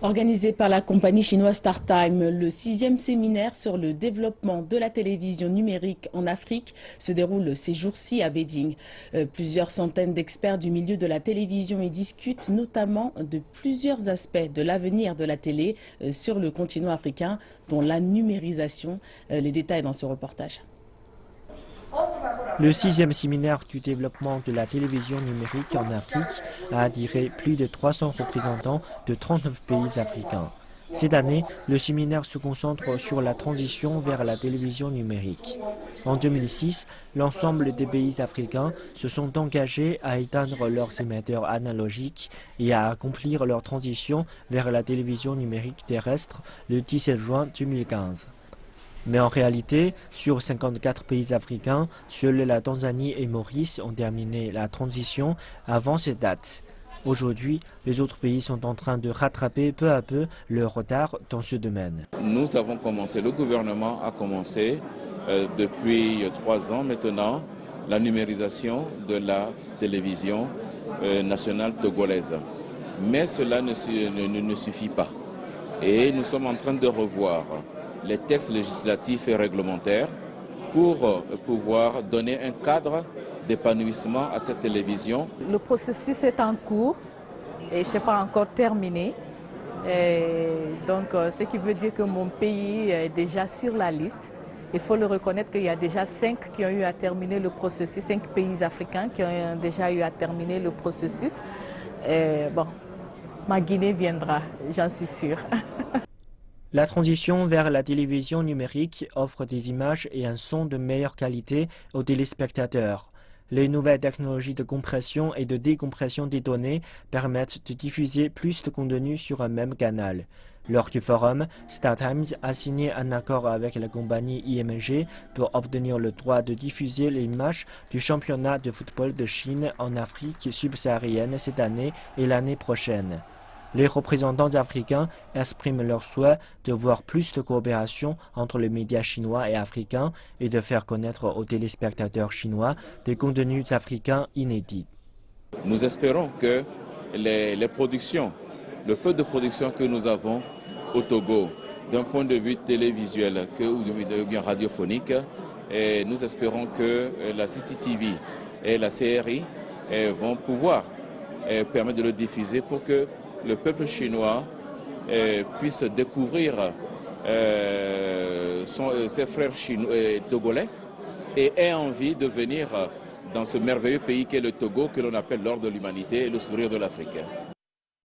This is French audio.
Organisé par la compagnie chinoise StarTime, le 6e séminaire sur le développement de la télévision numérique en Afrique se déroule ces jours-ci à Beijing. Plusieurs centaines d'experts du milieu de la télévision y discutent notamment de plusieurs aspects de l'avenir de la télé sur le continent africain, dont la numérisation. Les détails dans ce reportage. Le 6e séminaire du développement de la télévision numérique en Afrique a attiré plus de 300 représentants de 39 pays africains. Cette année, le séminaire se concentre sur la transition vers la télévision numérique. En 2006, l'ensemble des pays africains se sont engagés à éteindre leurs émetteurs analogiques et à accomplir leur transition vers la télévision numérique terrestre le 17 juin 2015. Mais en réalité, sur 54 pays africains, seuls la Tanzanie et Maurice ont terminé la transition avant cette date. Aujourd'hui, les autres pays sont en train de rattraper peu à peu leur retard dans ce domaine. Nous avons commencé, le gouvernement a commencé depuis 3 ans maintenant la numérisation de la télévision nationale togolaise. Mais cela ne suffit pas. Et nous sommes en train de revoir les textes législatifs et réglementaires pour pouvoir donner un cadre d'épanouissement à cette télévision. Le processus est en cours et ce n'est pas encore terminé. Donc, ce qui veut dire que mon pays est déjà sur la liste. Il faut le reconnaître qu'il y a déjà 5 qui ont eu à terminer le processus, 5 pays africains qui ont déjà eu à terminer le processus. Bon, ma Guinée viendra, j'en suis sûre. La transition vers la télévision numérique offre des images et un son de meilleure qualité aux téléspectateurs. Les nouvelles technologies de compression et de décompression des données permettent de diffuser plus de contenu sur un même canal. Lors du forum, StarTimes a signé un accord avec la compagnie IMG pour obtenir le droit de diffuser les matchs du championnat de football de Chine en Afrique subsaharienne cette année et l'année prochaine. Les représentants africains expriment leur souhait de voir plus de coopération entre les médias chinois et africains et de faire connaître aux téléspectateurs chinois des contenus africains inédits. Nous espérons que les productions, le peu de productions que nous avons au Togo, d'un point de vue télévisuel ou bien radiophonique, et nous espérons que la CCTV et la CRI vont pouvoir permettre de le diffuser pour que le peuple chinois puisse découvrir ses frères togolais et ait envie de venir dans ce merveilleux pays qu'est le Togo, que l'on appelle l'or de l'humanité et le sourire de l'Afrique.